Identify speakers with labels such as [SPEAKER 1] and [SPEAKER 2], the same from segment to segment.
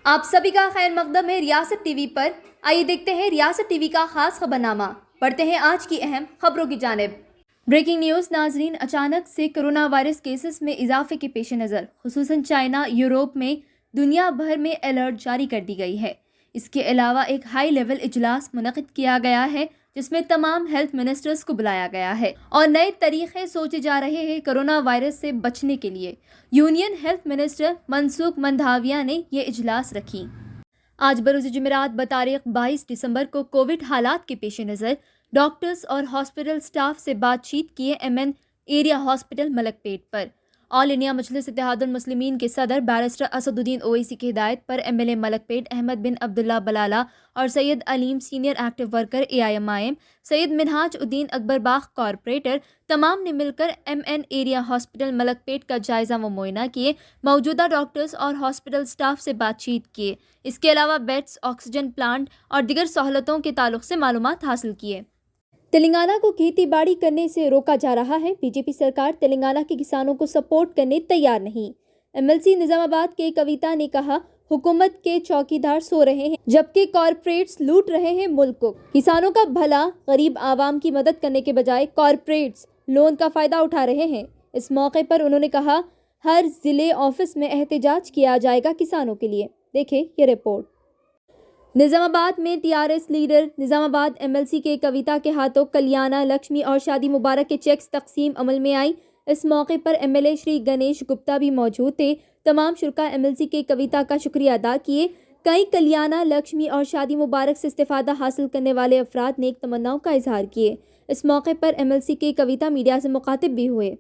[SPEAKER 1] आप सभी का खैर मकदम है रियासत टीवी पर। आइए देखते हैं रियासत टीवी का खास खबरनामा। बढ़ते हैं आज की अहम खबरों की जानिब। ब्रेकिंग न्यूज़ नाजरीन, अचानक से कोरोना वायरस केसेस में इजाफे के पेश नज़र खुसूसन चाइना, यूरोप में दुनिया भर में अलर्ट जारी कर दी गई है। इसके अलावा एक हाई लेवल इजलास मुनक़िद किया गया है जिसमें तमाम हेल्थ मिनिस्टर्स को बुलाया गया है और नए तरीक़े सोचे जा रहे हैं कोरोना वायरस से बचने के लिए। Union health minister Mansukh Mandaviya ने ये इजलास रखी। आज बरोज़ जुमेरात बतारीख 22 दिसंबर को कोविड हालात के पेश नज़र डॉक्टर्स और हॉस्पिटल स्टाफ से बातचीत किए MN एरिया हॉस्पिटल मलकपेट पर। ऑल इंडिया मजलिस इत्तेहादुल मुस्लिमीन के सदर बैरिस्टर असदुद्दीन ओवैसी की हिदायत पर MLA मलकपेट अहमद बिन अब्दुल्ला बलाला और Syed Aleem senior active worker AIMIM, Syed Minhaj Uddin Akbar Bagh corporator तमाम ने मिलकर MN एरिया हॉस्पिटल मलकपेट का जायजा व मुआयना किए, मौजूदा डॉक्टर्स और हॉस्पिटल स्टाफ से बातचीत किए। इसके अलावा बेड्स, ऑक्सीजन प्लांट और दीगर सहूलतों के ताल्लुक से मालूमात हासिल किए। तेलंगाना को खेती बाड़ी करने से रोका जा रहा है। बीजेपी सरकार तेलंगाना के किसानों को सपोर्ट करने तैयार नहीं। MLC निजामाबाद के कविता ने कहा, हुकूमत के चौकीदार सो रहे हैं जबकि कॉरपोरेट्स लूट रहे हैं मुल्क को। किसानों का भला, गरीब आवाम की मदद करने के बजाय कॉरपोरेट्स लोन का फायदा उठा रहे हैं। इस मौके पर उन्होंने कहा, हर जिले ऑफिस में एहतजाज किया जाएगा किसानों के लिए। देखें ये रिपोर्ट। निजामाबाद में TRS लीडर निजामाबाद MLC के कविता के हाथों कल्याणा, लक्ष्मी और शादी मुबारक के चेक्स तकसीम अमल में आई। इस मौके पर MLA श्री गणेश गुप्ता भी मौजूद थे। तमाम शुरका MLC के कविता का शुक्रिया अदा किए। कई कल्याणा, लक्ष्मी और शादी मुबारक से इस्तिफादा हासिल करने वाले अफराद नेक तमन्नाओं का इजहार किए। इस मौके पर MLC के कविता मीडिया से मुखातिब भी हुए।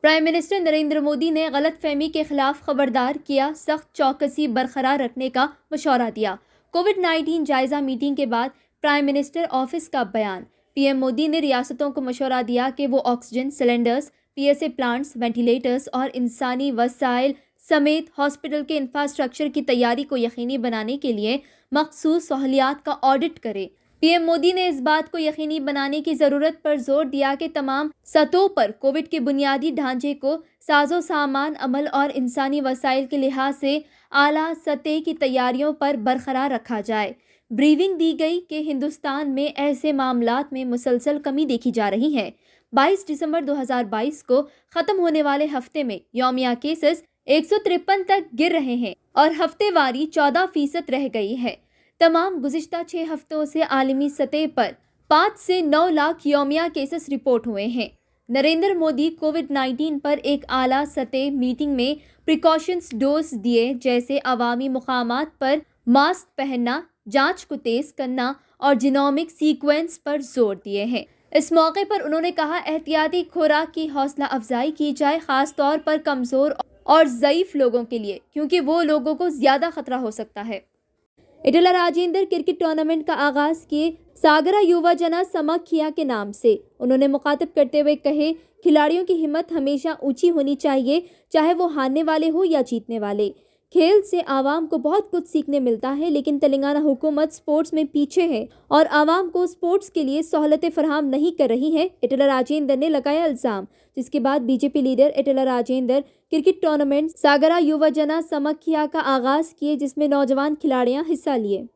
[SPEAKER 1] प्राइम मिनिस्टर नरेंद्र मोदी ने गलत फहमी के खिलाफ खबरदार किया, सख्त चौकसी बरकरार रखने का मशवरा दिया। कोविड-19 जायजा मीटिंग के बाद प्राइम मिनिस्टर ऑफिस का बयान। PM मोदी ने रियासतों को मशवरा दिया कि वो oxygen cylinders, PSA plants, ventilators और इंसानी वसाइल समेत हॉस्पिटल के इंफ्रास्ट्रक्चर की तैयारी को यकीनी बनाने के लिए मखसूस सहूलियात का ऑडिट करें। PM मोदी ने इस बात को यकीनी बनाने की ज़रूरत पर जोर दिया कि तमाम सतहों पर कोविड के बुनियादी ढांचे को साजो सामान, अमल और इंसानी वसाइल के लिहाज से आला सतह की तैयारियों पर बरकरार रखा जाए। ब्रीफिंग दी गई कि हिंदुस्तान में ऐसे मामलात में मुसलसल कमी देखी जा रही है। 22 दिसंबर 2022 को ख़त्म होने वाले हफ्ते में यौमिया केसेस 153 तक गिर रहे हैं और हफ्तेवारी 14% रह गई है। तमाम गुज़िश्ता 6 हफ्तों से आलमी सतह पर 5 से 9 लाख यौमिया केसेस रिपोर्ट हुए हैं। नरेंद्र मोदी कोविड-19 पर एक आला सतह मीटिंग में प्रिकॉशंस डोज दिए, जैसे अवामी मुकामात पर मास्क पहनना, जांच को तेज करना और जीनोमिक सीक्वेंस पर जोर दिए हैं। इस मौके पर उन्होंने कहा, एहतियाती खुराक की हौसला अफजाई की जाए, खास तौर पर कमज़ोर और ज़ईफ़ लोगों के लिए, क्योंकि वो लोगों को ज़्यादा खतरा हो सकता है। इटला राजेंद्र क्रिकेट टूर्नामेंट का आगाज़ किए सागरा युवा जना समाखिया के नाम से। उन्होंने मुखातिब करते हुए कहे, खिलाड़ियों की हिम्मत हमेशा ऊंची होनी चाहिए, चाहे वो हारने वाले हो या जीतने वाले। खेल से आवाम को बहुत कुछ सीखने मिलता है, लेकिन तेलंगाना हुकूमत स्पोर्ट्स में पीछे है और आवाम को स्पोर्ट्स के लिए सहूलतें फराहम नहीं कर रही है। इटला राजेंद्र ने लगाया इल्ज़ाम, जिसके बाद BJP leader Etela Rajender cricket tournament सागरा युवा जना समाखिया का आगाज़ किए, जिसमें नौजवान खिलाड़ियां हिस्सा लिए।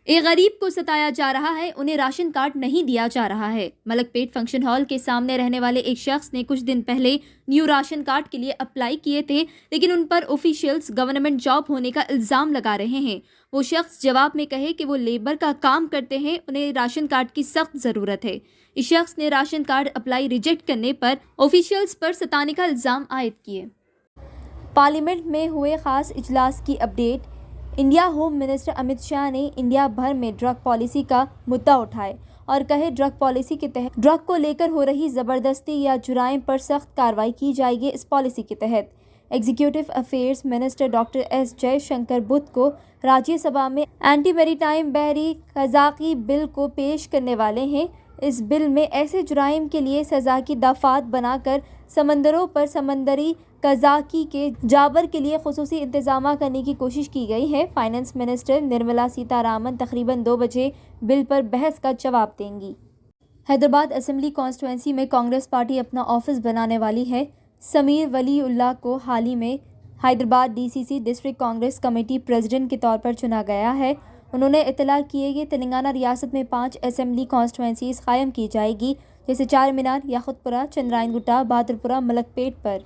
[SPEAKER 1] एक गरीब को सताया जा रहा है, उन्हें राशन कार्ड नहीं दिया जा रहा है। मलकपेट फंक्शन हॉल के सामने रहने वाले एक शख्स ने कुछ दिन पहले न्यू राशन कार्ड के लिए अप्लाई किए थे, लेकिन उन पर ऑफिशियल्स गवर्नमेंट जॉब होने का इल्ज़ाम लगा रहे हैं। वो शख्स जवाब में कहे कि वो लेबर का काम करते हैं, उन्हें राशन कार्ड की सख्त ज़रूरत है। इस शख्स ने राशन कार्ड अप्लाई रिजेक्ट करने पर ऑफिशियल्स पर सताने का इल्ज़ाम आयद किए। पार्लियामेंट में हुए खास इजलास की update. India home minister Amit Shah ने इंडिया भर में ड्रग पॉलिसी का मुद्दा उठाए और कहे, ड्रग पॉलिसी के तहत ड्रग को लेकर हो रही ज़बरदस्ती या जुराइम पर सख्त कार्रवाई की जाएगी। इस पॉलिसी के तहत executive affairs minister doctor S Jaishankar बुध को राज्यसभा में एंटी मैरीटाइम बहरी कज़ाकी बिल को पेश करने वाले हैं। इस बिल में ऐसे जुराइम के लिए सज़ा की दफ़ात बनाकर समंदरों पर समंदरी कज़ाकी के जाबर के लिए खुसूसी इंतजाम करने की कोशिश की गई है। फाइनेंस मिनिस्टर निर्मला सीतारामन तकरीबन 2 बजे बिल पर बहस का जवाब देंगी। हैदराबाद असेंबली कॉन्स्टिट्यूंसी में कांग्रेस पार्टी अपना ऑफिस बनाने वाली है। समीर वलीउल्लाह को हाल ही में Hyderabad DCC district Congress committee president के तौर पर चुना गया है। उन्होंने इत्तला की है कि तेलंगाना रियासत में 5 असेंबली कॉन्स्टिट्यूंसीज कायम की जाएगी, जैसे चार मीनार, याकुतपुरा, चंद्रायनगुट्टा, बहादुरपुरा, मलकपेट पर।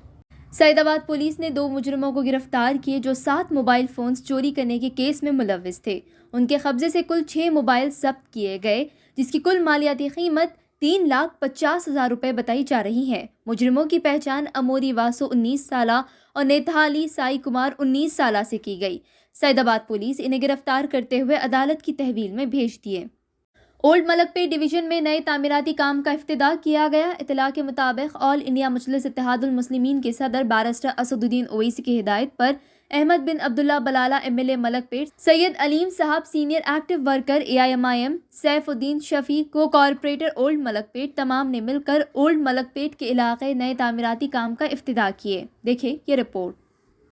[SPEAKER 1] सैदाबाद पुलिस ने 2 मुजरिमों को गिरफ्तार किए जो 7 मोबाइल फ़ोन्स चोरी करने के केस में मुलव्विस थे। उनके कब्जे से कुल 6 मोबाइल जब्त किए गए, जिसकी कुल मालियाती कीमत 3,50,000 रुपये बताई जा रही है। मुजरिमों की पहचान अमोरी वासु 19 साल और नेथाली साई कुमार 19 साल से की गई। सैदाबाद पुलिस इन्हें गिरफ्तार करते हुए अदालत की तहवील में भेज दिए। ओल्ड मलकपेट डिवीज़न में नए तामीराती काम का इफ्तिताह किया गया। इत्तला के मुताबिक ऑल इंडिया मजलिस इत्तेहादुल मुस्लिमीन के सदर बैरिस्टर असदुद्दीन ओवैसी की हिदायत पर अहमद बिन अब्दुल्ला बलाला एमएलए मलकपेट, सैयद अलीम साहब senior active worker AIMIM, Saifuddin Shafi को कॉरपोरेटर ओल्ड मलकपेट, तमाम ने मिलकर ओल्ड मलकपेट के इलाके नए तामीराती काम का इफ्तिताह किए। देखिए ये रिपोर्ट।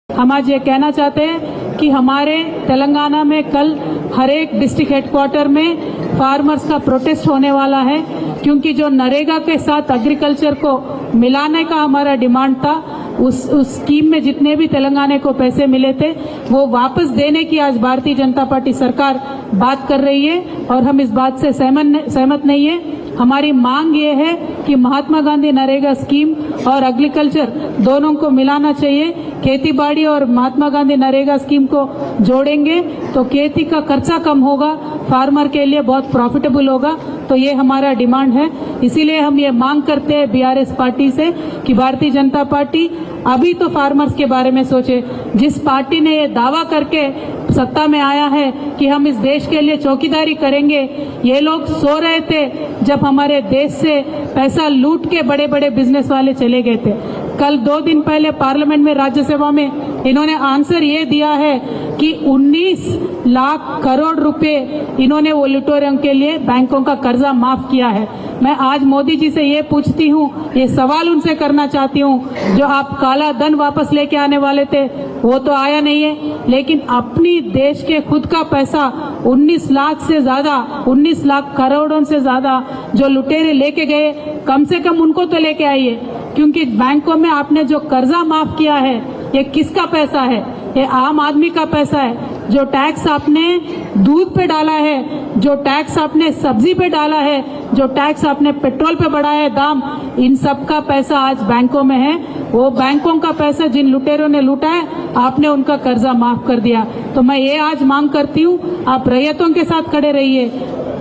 [SPEAKER 2] हम आज ये कहना चाहते हैं कि हमारे तेलंगाना में कल हर एक डिस्ट्रिक्ट हेडक्वार्टर में फार्मर्स का प्रोटेस्ट होने वाला है, क्योंकि जो नरेगा के साथ एग्रीकल्चर को मिलाने का हमारा डिमांड था, उस स्कीम में जितने भी तेलंगाना को पैसे मिले थे वो वापस देने की आज भारतीय जनता पार्टी सरकार बात कर रही है और हम इस बात से सहमत नहीं है। हमारी मांग ये है कि महात्मा गांधी नरेगा स्कीम और एग्रीकल्चर दोनों को मिलाना चाहिए। खेती बाड़ी और महात्मा गांधी नरेगा स्कीम को जोड़ेंगे तो खेती का खर्चा कम होगा, फार्मर के लिए बहुत प्रॉफिटेबल होगा। तो ये हमारा डिमांड है। इसीलिए हम ये मांग करते हैं BRS पार्टी से कि भारतीय जनता पार्टी अभी तो फार्मर्स के बारे में सोचे। जिस पार्टी ने ये दावा करके सत्ता में आया है कि हम इस देश के लिए चौकीदारी करेंगे, ये लोग सो रहे थे जब हमारे देश से पैसा लूट के बड़े बड़े बिजनेस वाले चले गए थे। कल 2 दिन पहले पार्लियामेंट में राज्यसभा में इन्होंने आंसर ये दिया है कि 19 लाख करोड़ रुपए इन्होंने वो लुटेरों के लिए बैंकों का कर्जा माफ किया है। मैं आज मोदी जी से ये पूछती हूँ, ये सवाल उनसे करना चाहती हूँ, जो आप काला धन वापस लेके आने वाले थे वो तो आया नहीं है, लेकिन अपनी देश के खुद का पैसा 19 लाख से ज्यादा, 19 लाख करोड़ों से ज्यादा जो लुटेरे लेके गए, कम से कम उनको तो लेके आइए। क्योंकि बैंकों में आपने जो कर्जा माफ किया है ये किसका पैसा है? ये आम आदमी का पैसा है। जो टैक्स आपने दूध पे डाला है, जो टैक्स आपने सब्जी पे डाला है, जो टैक्स आपने पेट्रोल पे बढ़ाया है दाम, इन सब का पैसा आज बैंकों में है। वो बैंकों का पैसा जिन लुटेरों ने लूटा है, आपने उनका कर्जा माफ कर दिया। तो मैं ये आज मांग करती हूँ, आप रैयतों के साथ खड़े रहिए,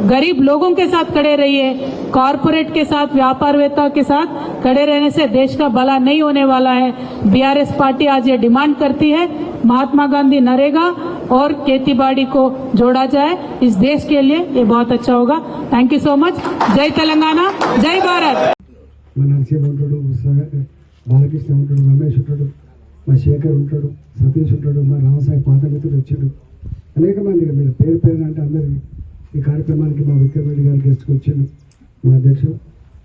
[SPEAKER 2] गरीब लोगों के साथ खड़े रहिए, कॉरपोरेट के साथ, व्यापारवेत्ता के साथ खड़े रहने से देश का भला नहीं होने वाला है। BRS पार्टी आज ये डिमांड करती है महात्मा गांधी नरेगा और खेती बाड़ी को जोड़ा जाए। इस देश के लिए ये बहुत अच्छा होगा। Thank you so much. जय तेलंगाना, जय भारत।
[SPEAKER 3] నరసింహ ఉంటాడు, బాలకృష్ణ ఉంటాడు, రమేష్ ఉంటాడు, మా శేఖర్ ఉంటాడు, సతీష్ ఉంటాడు, మా రామసాయి పాత మిత్రుడు వచ్చాడు, అనేక మంది మీరు పేరు పేరు అంటే అందరికీ ఈ కార్యక్రమానికి మా విక్రమ్ రెడ్డి గారు గెస్ట్కి వచ్చాడు, మా అధ్యక్షుడు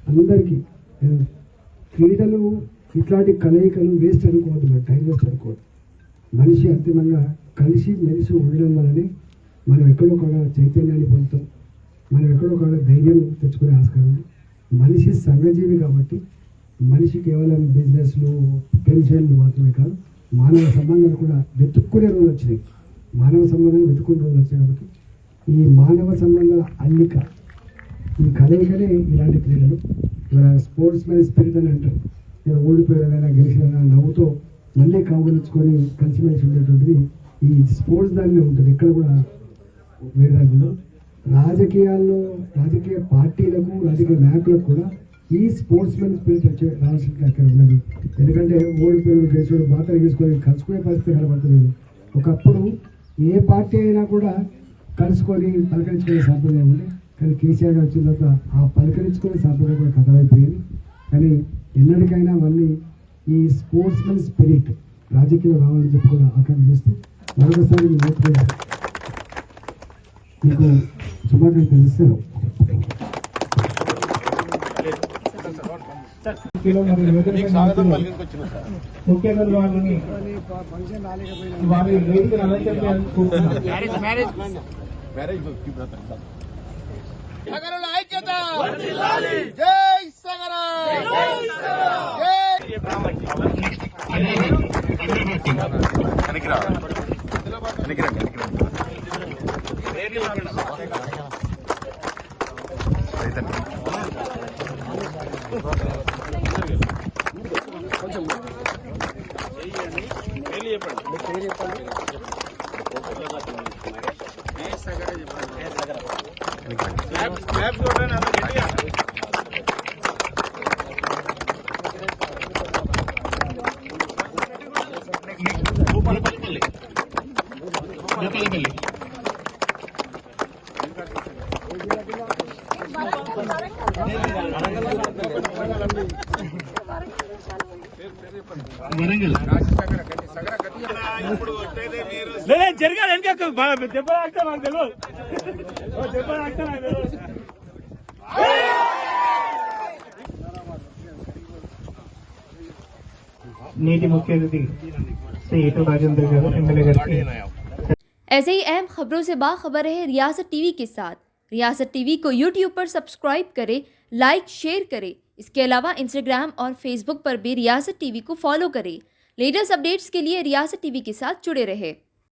[SPEAKER 3] అందరికీ. క్రీడలు ఇట్లాంటి కలయికలు వేస్ట్ అనుకోవద్దు, మన టైం వేస్ట్ అనుకోవద్దు. మనిషి అంతిమంగా కలిసి మెలిసి ఉండడం వల్లనే మనం ఎక్కడో కాడ చైతన్యాన్ని పొందుతాం, మనం ఎక్కడో కాడ ధైర్యం తెచ్చుకునే ఆస్కారం ఉంది. మనిషి సంఘజీవి కాబట్టి మనిషి కేవలం బిజినెస్లు, పెన్షన్లు మాత్రమే కాదు, మానవ సంబంధాలు కూడా వెతుక్కునే రోజులు వచ్చినాయి. మానవ సంబంధాలు వెతుక్కునే రోజులు వచ్చాయి కాబట్టి ఈ మానవ సంబంధాల అల్లిక, ఈ కలయికనే ఇలాంటి క్రీడలు. ఇవాళ స్పోర్ట్స్ మ్యాన్ స్పిరిట్ అని అంటారు. ఇలా ఓడిపోయినా గెలిచినా నవ్వుతో మళ్ళీ కౌగులించుకొని కలిసిమెలిసి ఉండేటువంటిది ఈ స్పోర్ట్స్ దానిలో ఉంటుంది. ఇక్కడ కూడా వేరే దాంట్లో రాజకీయాల్లో, రాజకీయ పార్టీలకు, రాజకీయ నాయకులకు కూడా ఈ స్పోర్ట్స్ మ్యాన్ స్పిరిట్ వచ్చే రావాల్సింది అక్కడ ఉన్నది. ఎందుకంటే ఓడిపోయిన గెలిచోడు బాధలు తీసుకొని కలుసుకునే పరిస్థితి కనబడుతుంది. ఒకప్పుడు ఏ పార్టీ అయినా కూడా కలుసుకొని పలకరించుకునే సాంప్రదాయం ఉంది. కానీ కేసీఆర్ గారు వచ్చిన తర్వాత ఆ పలకరించుకునే సాంప్రదాయం కూడా కథమైపోయింది. కానీ ఎన్నటికైనా మళ్ళీ ఈ స్పోర్ట్స్ మ్యాన్ స్పిరిట్ రాజకీయాలు రావాలని చెప్పి కూడా ఆకాంక్ష చేస్తూ మరొకసారి మీకు శుభాకాంక్షలు ఇస్తాను. ముఖ్యంగా వాళ్ళని వారి వేదికను అలంకరించాలనుకుంటున్నాను.
[SPEAKER 4] ఐక్యత, జై సంగరా, జై జరగాలి వెనక దెబ్బ ఆక్తా నాకు తెలియదు దెబ్బ ఆక్తా నాకు తెలియదు.
[SPEAKER 5] నేటి ముఖ్య అతిథి శ్రీ ఏటూ రాజేంద్ర గారు ఎమ్మెల్యే గారికి
[SPEAKER 1] ऐसे ही अहम खबरों से बाखबर रहे रियासत टीवी के साथ। रियासत टीवी को यूट्यूब पर सब्सक्राइब करें, लाइक शेयर करें। इसके अलावा इंस्टाग्राम और फेसबुक पर भी रियासत टीवी को फॉलो करें। लेटेस्ट अपडेट्स के लिए रियासत टीवी के साथ जुड़े रहें।